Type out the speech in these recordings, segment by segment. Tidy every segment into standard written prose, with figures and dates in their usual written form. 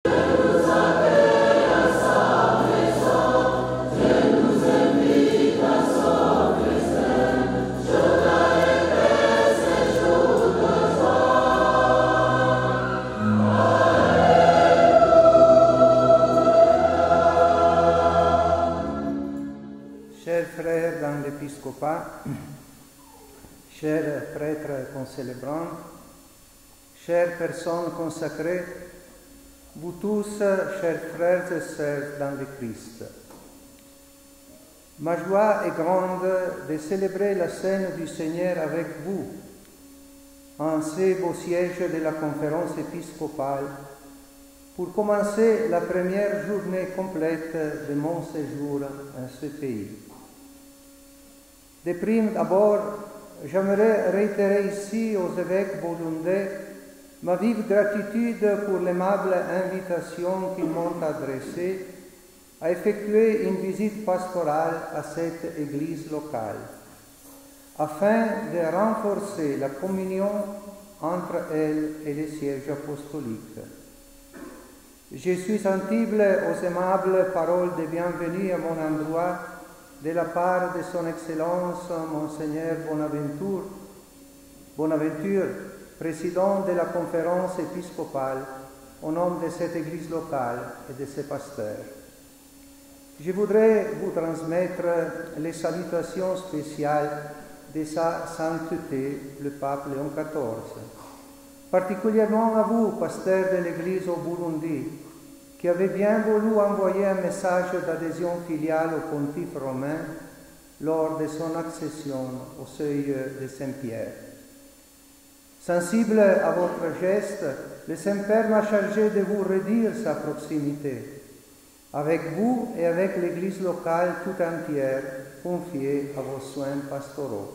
Chers prêtres concélébrants, chères personnes consacrées, vous tous, chers frères et sœurs dans le Christ, ma joie est grande de célébrer la scène du Seigneur avec vous, en ce beau siège de la conférence épiscopale, pour commencer la première journée complète de mon séjour en ce pays. De prime d'abord, j'aimerais réitérer ici aux évêques burundais ma vive gratitude pour l'aimable invitation qu'ils m'ont adressée à effectuer une visite pastorale à cette église locale, afin de renforcer la communion entre elle et le siège apostolique. Je suis sensible aux aimables paroles de bienvenue à mon endroit de la part de son Excellence Monseigneur Bonaventure, président de la conférence épiscopale, au nom de cette église locale et de ses pasteurs. Je voudrais vous transmettre les salutations spéciales de sa sainteté, le pape Léon XIV, particulièrement à vous, pasteur de l'église au Burundi, qui avez bien voulu envoyer un message d'adhésion filiale au pontife romain lors de son accession au seuil de Saint-Pierre. Sensible à votre geste, le Saint-Père m'a chargé de vous redire sa proximité, avec vous et avec l'Église locale tout entière, confiée à vos soins pastoraux.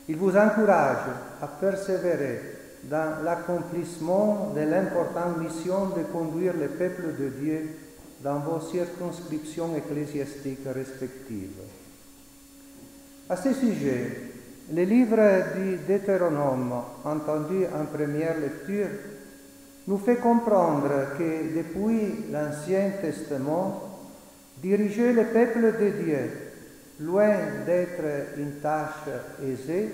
Il vous encourage à persévérer dans l'accomplissement de l'importante mission de conduire le peuple de Dieu dans vos circonscriptions ecclésiastiques respectives. À ce sujet, le livre du Deutéronome, entendu en première lecture, nous fait comprendre que depuis l'Ancien Testament, diriger le peuple de Dieu, loin d'être une tâche aisée,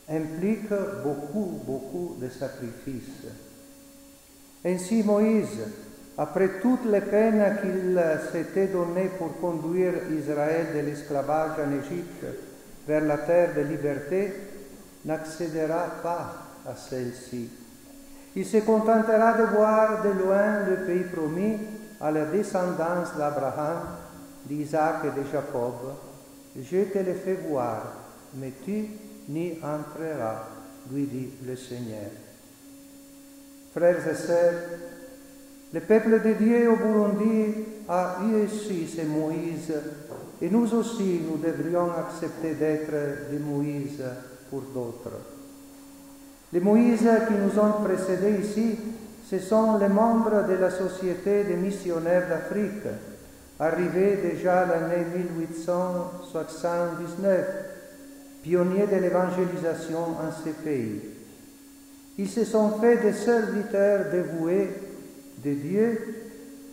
implique beaucoup de sacrifices. Ainsi Moïse, après toutes les peines qu'il s'était données pour conduire Israël de l'esclavage en Égypte vers la terre de liberté, n'accédera pas à celle-ci. Il se contentera de voir de loin le pays promis à la descendance d'Abraham, d'Isaac et de Jacob. Je te le fais voir, mais tu n'y entreras, lui dit le Seigneur. Frères et sœurs, le peuple de Dieu au Burundi a eu aussi ce Moïse, et nous aussi, nous devrions accepter d'être des Moïse pour d'autres. Les Moïse qui nous ont précédés ici, ce sont les membres de la Société des missionnaires d'Afrique, arrivés déjà l'année 1879, pionniers de l'évangélisation en ces pays. Ils se sont faits des serviteurs dévoués de Dieu,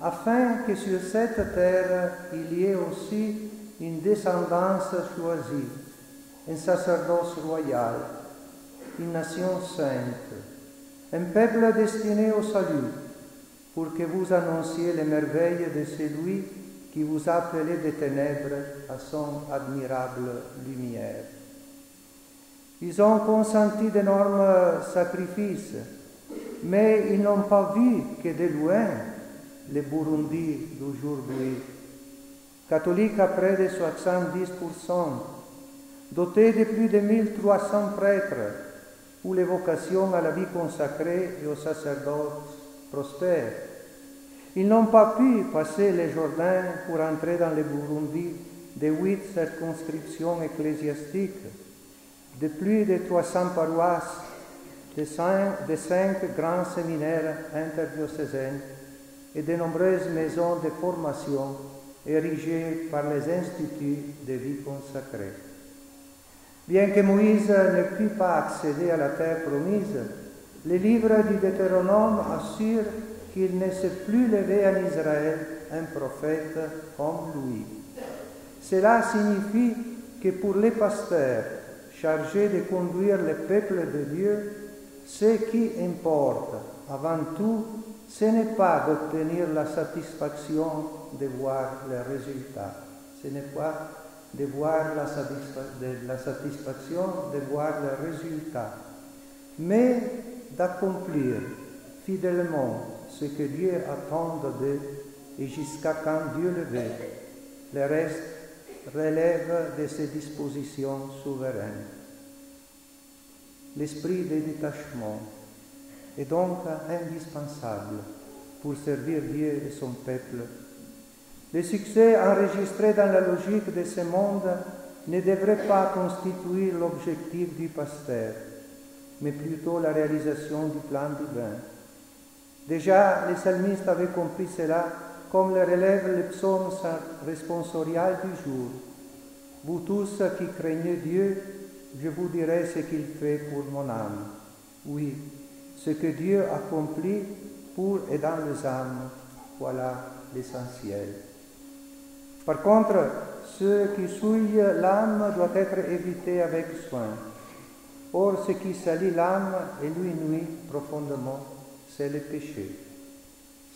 afin que sur cette terre il y ait aussi une descendance choisie, un sacerdoce royal, une nation sainte, un peuple destiné au salut, pour que vous annonciez les merveilles de celui qui vous a appelé des ténèbres à son admirable lumière. Ils ont consenti d'énormes sacrifices, mais ils n'ont pas vu que de loin le Burundi d'aujourd'hui, catholique à près de 70%, doté de plus de 1300 prêtres, où les vocations à la vie consacrée et au sacerdoce prospèrent. Ils n'ont pas pu passer le Jourdain pour entrer dans le Burundi de 8 circonscriptions ecclésiastiques, de plus de 300 paroisses, de 5 grands séminaires interdiocésains et de nombreuses maisons de formation érigées par les instituts de vie consacrée. Bien que Moïse ne pût pas accéder à la terre promise, le livre du Deutéronome assure qu'il ne s'est plus levé en Israël un prophète comme lui. Cela signifie que pour les pasteurs chargés de conduire le peuple de Dieu, ce qui importe avant tout, ce n'est pas d'obtenir la satisfaction de voir les résultats. Ce n'est pas de voir la satisfaction de voir les résultats, mais d'accomplir fidèlement ce que Dieu attend d'eux et jusqu'à quand Dieu le veut. Le reste relève de ses dispositions souveraines. L'esprit de détachement est donc indispensable pour servir Dieu et son peuple. Le succès enregistré dans la logique de ce monde ne devrait pas constituer l'objectif du pasteur, mais plutôt la réalisation du plan divin. Déjà, les psalmistes avaient compris cela, comme le relève le psaume responsorial du jour. Vous tous qui craignez Dieu, je vous dirai ce qu'il fait pour mon âme. Oui, ce que Dieu accomplit pour et dans les âmes, voilà l'essentiel. Par contre, ce qui souille l'âme doit être évité avec soin. Or, ce qui salit l'âme et lui nuit profondément, c'est le péché.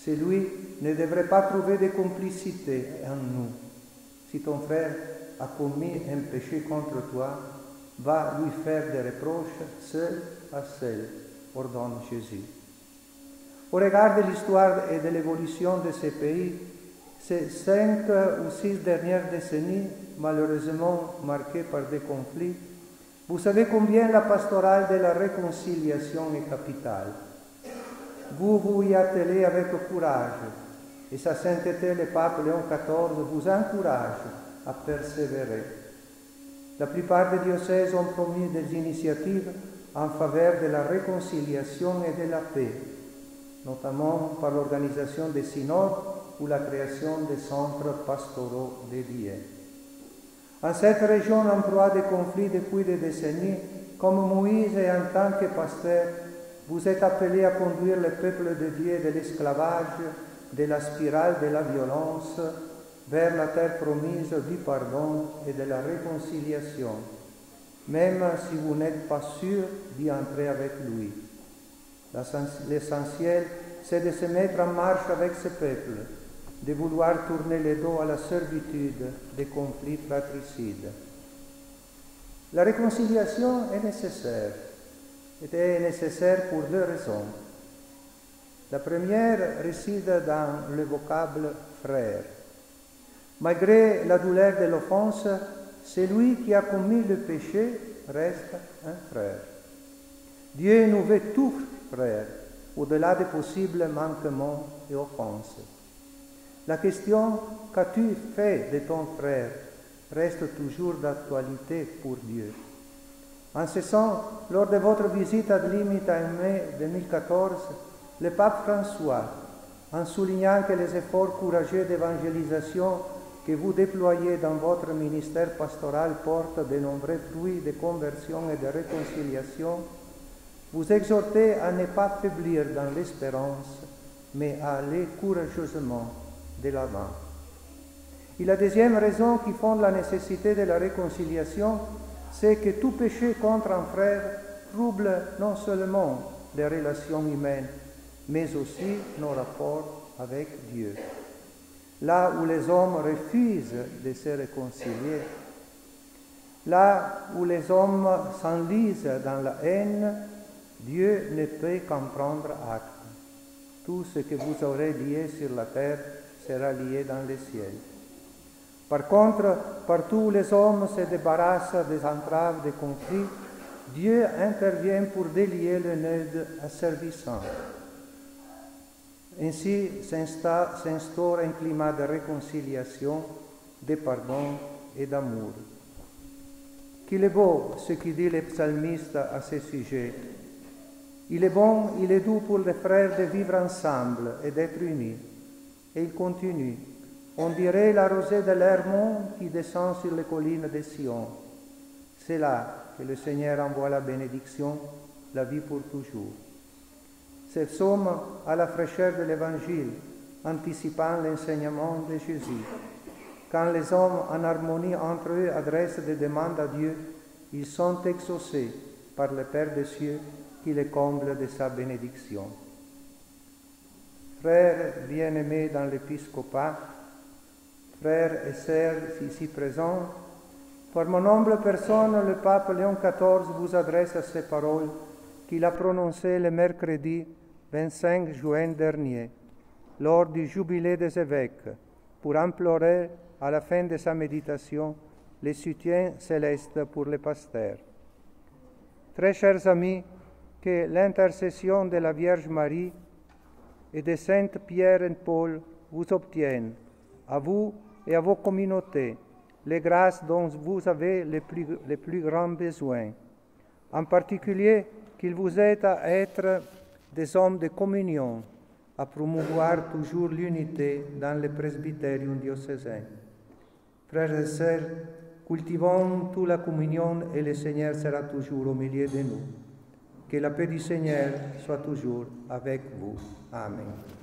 Celui ne devrait pas trouver de complicité en nous. Si ton frère a commis un péché contre toi, va lui faire des reproches seul à seul, ordonne Jésus. Au regard de l'histoire et de l'évolution de ces pays, ces 5 ou 6 dernières décennies, malheureusement marquées par des conflits, vous savez combien la pastorale de la réconciliation est capitale. Vous vous y attelez avec courage, et sa sainteté, le pape Léon XIV, vous encourage à persévérer. La plupart des diocèses ont promis des initiatives en faveur de la réconciliation et de la paix, notamment par l'organisation des synodes ou la création des centres pastoraux dédiés. En cette région en proie de conflits depuis des décennies, comme Moïse et en tant que pasteur, vous êtes appelés à conduire le peuple de Dieu de l'esclavage, de la spirale de la violence, vers la terre promise du pardon et de la réconciliation, même si vous n'êtes pas sûr d'y entrer avec lui. L'essentiel, c'est de se mettre en marche avec ce peuple, de vouloir tourner le dos à la servitude des conflits fratricides. La réconciliation est nécessaire. Elle est nécessaire pour 2 raisons. La première réside dans le vocable « frère ». Malgré la douleur de l'offense, celui qui a commis le péché reste un frère. Dieu nous veut tous frères, au-delà des possibles manquements et offenses. La question « qu'as-tu fait de ton frère ?» reste toujours d'actualité pour Dieu. En ce sens, lors de votre visite à Limite en mai 2014, le pape François, en soulignant que les efforts courageux d'évangélisation que vous déployez dans votre ministère pastoral portent de nombreux fruits de conversion et de réconciliation, vous exhortez à ne pas faiblir dans l'espérance, mais à aller courageusement de l'avant. Et la deuxième raison qui fonde la nécessité de la réconciliation, c'est que tout péché contre un frère trouble non seulement les relations humaines, mais aussi nos rapports avec Dieu. Là où les hommes refusent de se réconcilier, là où les hommes s'enlisent dans la haine, Dieu ne peut qu'en prendre acte. Tout ce que vous aurez lié sur la terre sera lié dans le ciel. Par contre, partout où les hommes se débarrassent des entraves des conflits, Dieu intervient pour délier le nœud asservissant. Ainsi s'instaure un climat de réconciliation, de pardon et d'amour. Qu'il est beau ce que dit le psalmiste à ce sujet. Il est bon, il est doux pour les frères de vivre ensemble et d'être unis. Et il continue. On dirait la rosée de l'Hermon qui descend sur les collines de Sion. C'est là que le Seigneur envoie la bénédiction, la vie pour toujours. Ces psaumes à la fraîcheur de l'Évangile, anticipant l'enseignement de Jésus. Quand les hommes en harmonie entre eux adressent des demandes à Dieu, ils sont exaucés par le Père des cieux qui les comble de sa bénédiction. Frères bien-aimés dans l'épiscopat, frères et sœurs ici présents, par mon humble personne, le pape Léon XIV vous adresse ces paroles qu'il a prononcées le mercredi 25 juin dernier, lors du jubilé des évêques, pour implorer à la fin de sa méditation le soutien céleste pour les pasteurs. Très chers amis, que l'intercession de la Vierge Marie et de Saintes Pierre et Paul vous obtienne, à vous et à vos communautés, les grâces dont vous avez les plus grands besoins. En particulier, qu'il vous aide à être des hommes de communion, à promouvoir toujours l'unité dans le presbytérium diocésain. Frères et sœurs, cultivons toute la communion et le Seigneur sera toujours au milieu de nous. Que la paix du Seigneur soit toujours avec vous. Amen.